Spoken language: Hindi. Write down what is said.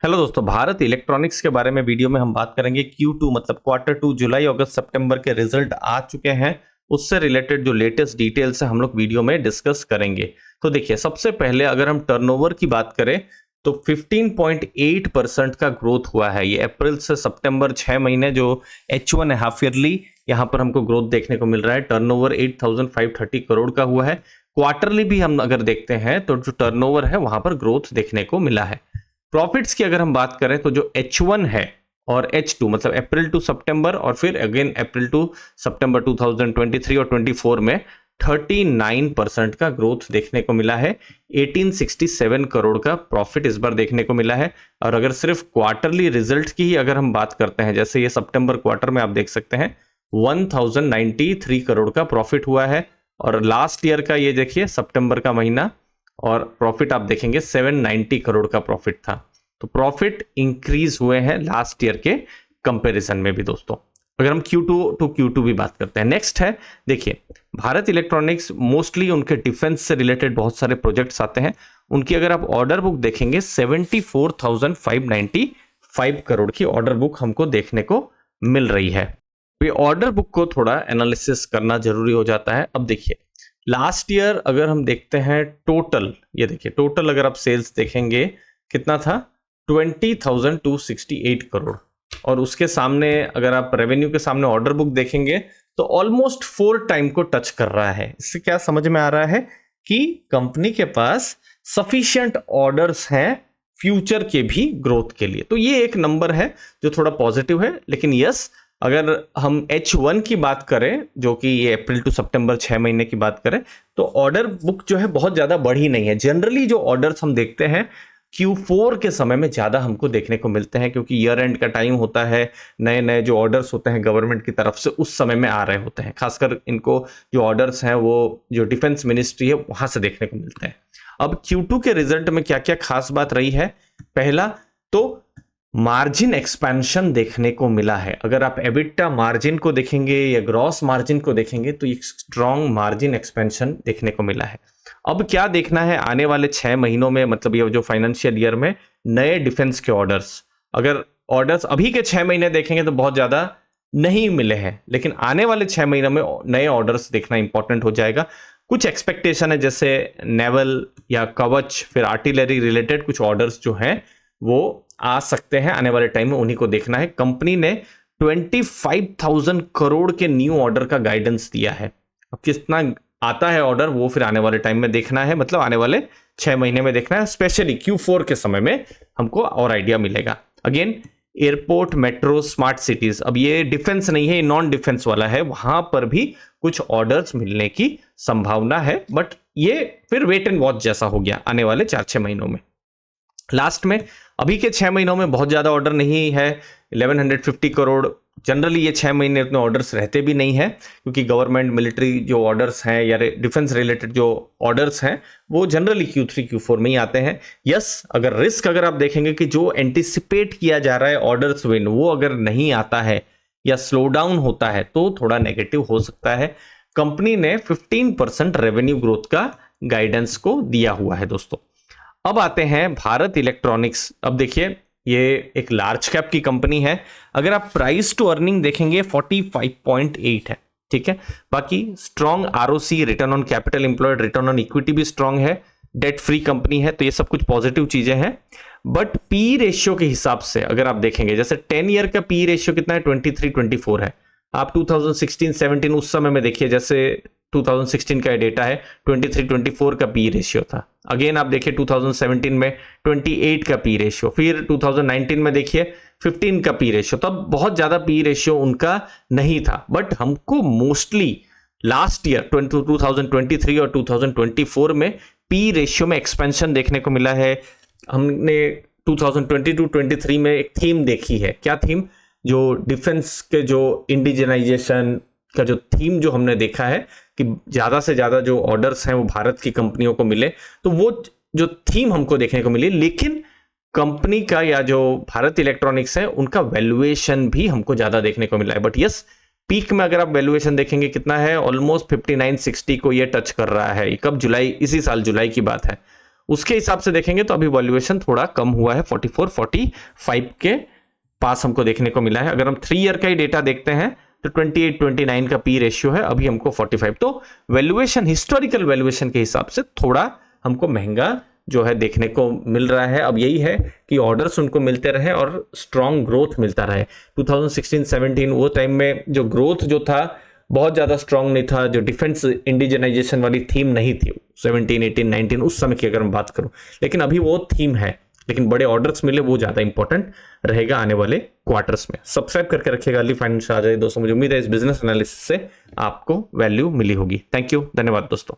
हेलो दोस्तों, भारत इलेक्ट्रॉनिक्स के बारे में वीडियो में हम बात करेंगे। Q2 मतलब Q2 जुलाई अगस्त सितंबर के रिजल्ट आ चुके हैं, उससे रिलेटेड जो लेटेस्ट डिटेल्स है हम लोग वीडियो में डिस्कस करेंगे। तो देखिए, सबसे पहले अगर हम टर्नओवर की बात करें तो 15.8% का ग्रोथ हुआ है। ये अप्रैल से सितंबर 6 महीने जो H1 है हाफ ईयरली, यहाँ पर हमको ग्रोथ देखने को मिल रहा है। टर्नओवर 8530 करोड़ का हुआ है। क्वार्टरली भी हम अगर देखते हैं तो जो टर्नओवर है वहां पर ग्रोथ देखने को मिला है। प्रॉफिट्स की अगर हम बात करें तो जो H1 है और H2 मतलब अप्रैल टू सितंबर और फिर अगेन अप्रैल टू सितंबर 2023 और 24 में 39% का ग्रोथ देखने को मिला है। 1867 करोड़ का प्रॉफिट इस बार देखने को मिला है। और अगर सिर्फ क्वार्टरली रिजल्ट की ही अगर हम बात करते हैं, जैसे ये सितंबर क्वार्टर में आप देख सकते हैं 1093 करोड़ का प्रॉफिट हुआ है। और लास्ट ईयर का ये देखिए सितंबर का महीना और प्रॉफिट आप देखेंगे 790 करोड़ का प्रॉफिट था। तो प्रॉफिट इंक्रीज हुए हैं लास्ट ईयर के कंपैरिजन में भी दोस्तों। अगर हम Q2 टू Q2 भी बात करते हैं, नेक्स्ट है देखिए, भारत इलेक्ट्रॉनिक्स मोस्टली उनके डिफेंस से रिलेटेड बहुत सारे प्रोजेक्ट्स आते हैं। उनकी अगर आप ऑर्डर बुक देखेंगे 74,595 करोड़ की ऑर्डर बुक हमको देखने को मिल रही है। ये ऑर्डर बुक को थोड़ा एनालिसिस करना जरूरी हो जाता है। अब देखिए, लास्ट ईयर अगर हम देखते हैं टोटल, ये देखिए टोटल अगर आप सेल्स देखेंगे कितना था 20,268 करोड़। और उसके सामने अगर आप रेवेन्यू के सामने ऑर्डर बुक देखेंगे तो ऑलमोस्ट 4 टाइम को टच कर रहा है। इससे क्या समझ में आ रहा है कि कंपनी के पास सफिशिएंट ऑर्डर्स हैं फ्यूचर के भी ग्रोथ के लिए। तो ये एक नंबर है जो थोड़ा पॉजिटिव है। लेकिन यस, अगर हम H1 की बात करें, जो कि ये अप्रैल टू सितंबर 6 महीने की बात करें, तो ऑर्डर बुक जो है बहुत ज्यादा बढ़ी नहीं है। जनरली जो ऑर्डर्स हम देखते हैं Q4 के समय में ज्यादा हमको देखने को मिलते हैं, क्योंकि ईयर एंड का टाइम होता है, नए नए जो ऑर्डर्स होते हैं गवर्नमेंट की तरफ से उस समय में आ रहे होते हैं। खासकर इनको जो ऑर्डर्स हैं वो जो डिफेंस मिनिस्ट्री है वहां से देखने को मिलते हैं। अब Q2 के रिजल्ट में क्या क्या खास बात रही है, पहला तो मार्जिन एक्सपेंशन देखने को मिला है। अगर आप एबिटा मार्जिन को देखेंगे या ग्रॉस मार्जिन को देखेंगे तो एक स्ट्रॉन्ग मार्जिन एक्सपेंशन देखने को मिला है। अब क्या देखना है आने वाले 6 महीनों में, मतलब ये जो फाइनेंशियल ईयर में नए डिफेंस के ऑर्डर्स, अगर ऑर्डर्स अभी के 6 महीने देखेंगे तो बहुत ज्यादा नहीं मिले हैं, लेकिन आने वाले 6 महीनों में नए ऑर्डर्स देखना इंपॉर्टेंट हो जाएगा। कुछ एक्सपेक्टेशन है, जैसे नेवल या कवच, फिर आर्टिलरी रिलेटेड कुछ ऑर्डर्स जो हैं वो आ सकते हैं आने वाले टाइम में, उन्हीं को देखना है। कंपनी ने 25,000 करोड़ के न्यू ऑर्डर का गाइडेंस दिया है। अब कितना आता है ऑर्डर वो फिर आने वाले टाइम में देखना है, मतलब आने वाले 6 महीने में देखना है। स्पेशली Q4 के समय में हमको और आइडिया मिलेगा। Again airport, metro, smart cities, अब ये डिफेंस नहीं है, ये नॉन डिफेंस वाला है, वहां पर भी कुछ ऑर्डर्स मिलने की संभावना है। बट ये फिर वेट एंड वॉच जैसा हो गया आने वाले 4-6 महीनों में। लास्ट में अभी के 6 महीनों में बहुत ज्यादा ऑर्डर नहीं है, 1150 करोड़। जनरली ये 6 महीने उतने ऑर्डर्स रहते भी नहीं है, क्योंकि गवर्नमेंट मिलिट्री जो ऑर्डर्स हैं या डिफेंस रिलेटेड जो ऑर्डर्स हैं वो जनरली Q3 Q4 में ही आते हैं। यस, अगर रिस्क अगर आप देखेंगे कि जो एंटिसिपेट किया जा रहा है ऑर्डर्स विन, वो अगर नहीं आता है या स्लो डाउन होता है तो थोड़ा नेगेटिव हो सकता है। कंपनी ने 15% रेवेन्यू ग्रोथ का गाइडेंस को दिया हुआ है दोस्तों। अब आते हैं भारत इलेक्ट्रॉनिक्स। अब देखिए, ये एक लार्ज कैप की कंपनी है। अगर आप प्राइस टू अर्निंग देखेंगे 45.8 है, ठीक है। बाकी strong ROC, return on capital employed, return on equity भी स्ट्रॉन्ग है, डेट फ्री कंपनी है, तो ये सब कुछ पॉजिटिव चीजें हैं। बट पी रेशियो के हिसाब से अगर आप देखेंगे, जैसे 10 ईयर का पी रेशियो कितना है 23-24 है। आप 2016-17 उस समय में देखिए, जैसे 2016 का डेटा है 23-24 का पी रेशियो था। अगेन आप देखिए 2017 में 28 का पी रेशियो, फिर 2019 में देखिए 15 का पी रेशियो। तब बहुत ज्यादा पी रेशियो उनका नहीं था। बट हमको मोस्टली लास्ट ईयर 2023 और 2024 में पी रेशियो में एक्सपेंशन देखने को मिला है। हमने 2022-23 में एक थीम देखी है। क्या थीम? जो डिफेंस के जो इंडिजनाइजेशन का जो थीम जो हमने देखा है कि ज्यादा से ज्यादा जो ऑर्डर्स हैं वो भारत की कंपनियों को मिले, तो वो जो थीम हमको देखने को मिली। लेकिन कंपनी का या जो भारत इलेक्ट्रॉनिक्स है उनका वैल्यूएशन भी हमको ज्यादा देखने को मिला है। बट यस, पीक में अगर आप वैल्यूएशन देखेंगे कितना है, ऑलमोस्ट 59-60 को ये टच कर रहा है। कब? जुलाई, इसी साल जुलाई की बात है। उसके हिसाब से देखेंगे तो अभी वैल्यूएशन थोड़ा कम हुआ है, 44-45 के पास हमको देखने को मिला है। अगर हम 3 ईयर का ही डेटा देखते हैं तो 28-29 का पी रेशियो है, अभी हमको 45। तो वैल्यूएशन, हिस्टोरिकल वैल्यूएशन के हिसाब से थोड़ा हमको महंगा जो है देखने को मिल रहा है। अब यही है कि ऑर्डर्स उनको मिलते रहे और स्ट्रॉन्ग ग्रोथ मिलता रहे। 2016-17 वो टाइम में जो ग्रोथ जो था बहुत ज़्यादा स्ट्रॉन्ग नहीं था, जो डिफेंस इंडिजनाइजेशन वाली थीम नहीं थी 17, 18, 19 उस समय की अगर मैं बात करूं, लेकिन अभी वो थीम है। लेकिन बड़े ऑर्डर्स मिले वो ज़्यादा इंपॉर्टेंट रहेगा आने वाले क्वार्टर्स में। सब्सक्राइब करके रखिएगा अर्ली फाइनेंस आ जाए दोस्तों। मुझे उम्मीद है इस बिजनेस एनालिसिस से आपको वैल्यू मिली होगी। थैंक यू, धन्यवाद दोस्तों।